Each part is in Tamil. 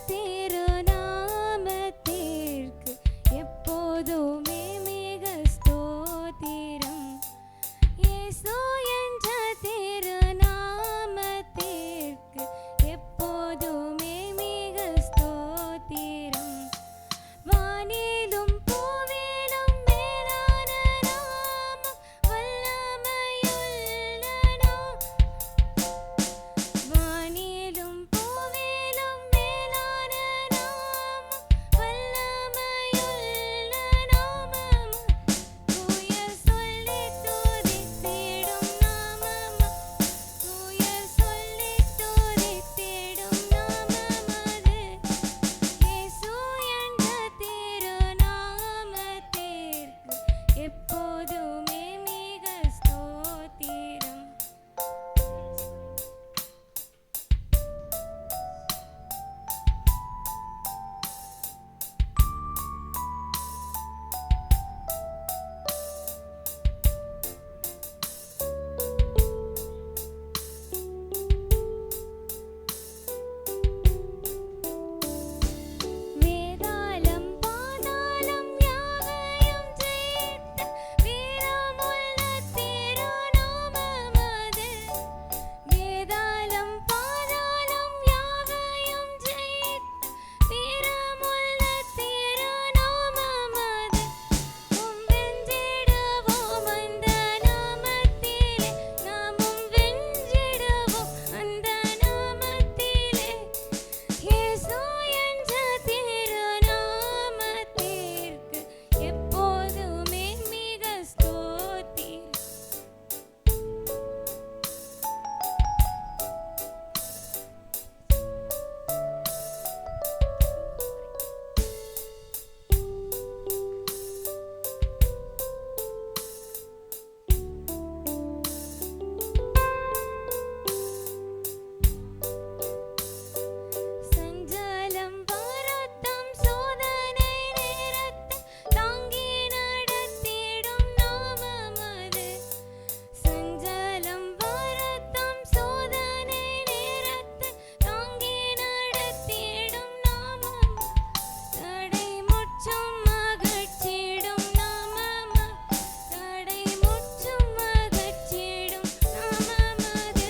திருநாமத்திற்கு எப்போதுமே மிக ஸ்தோத்திரம். இயேசு என்ற திருநாமத்திற்கு எப்போதுமே மிக ஸ்தோத்திரம். வானிலும் பூவிலும் மேலான நாமம், வல்லமையுள்ள நாமம். வானிலும் பூவிலும் மேலான நாமம், வல்லமையுள்ள நாமம். தூய சொல்லித் துதித்திடும் நாமம், தூய சொல்லித் துதித்திடும் நாமம் அது. இயேசு என்ற திருநாமத்திற்கு எப்போதுமே மிக ஸ்தோத்திரம். வேதாளம் பாதாளம் யாவையும் ஜெயித்த வீரமுள்ள திருநாமம் அது. வேதாளம் பாதாளம் யாவையும் ஜெயித்த வீரமுள்ள திருநாமம் அது. வென்றிடுவோம் அந்த நாமத்திலே, நாமும் வென்றிடுவோம் அந்த நாமத்திலே. இயேசு என்ற திருநாமத்திற்கு எப்போதுமே மிக ஸ்தோத்திரம். சஞ்சலம் வருத்தம் சோதனை நேரத்தில் தாங்கி நடத்திடும் நாமம் அது. சஞ்சலம் வருத்தம் சோதனை நேரத்தில் தாங்கி நடத்திடும் நாமம். தடை முற்றும் அகற்றிடும் நாமம், தடை முற்றும் அகற்றிடும் நாமம் அது.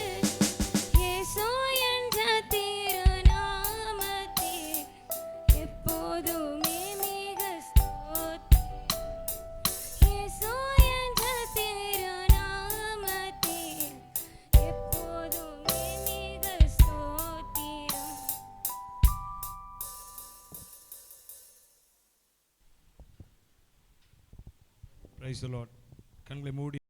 இயேசு என்ற திருநாமத்திற்கு எப்போதுமே மிக ஸ்தோத்திரம். இயேசு என்ற திருநாமத்திற்கு எப்போதுமே மிக ஸ்தோத்திரம். Praise the Lord. கண்களை மூடி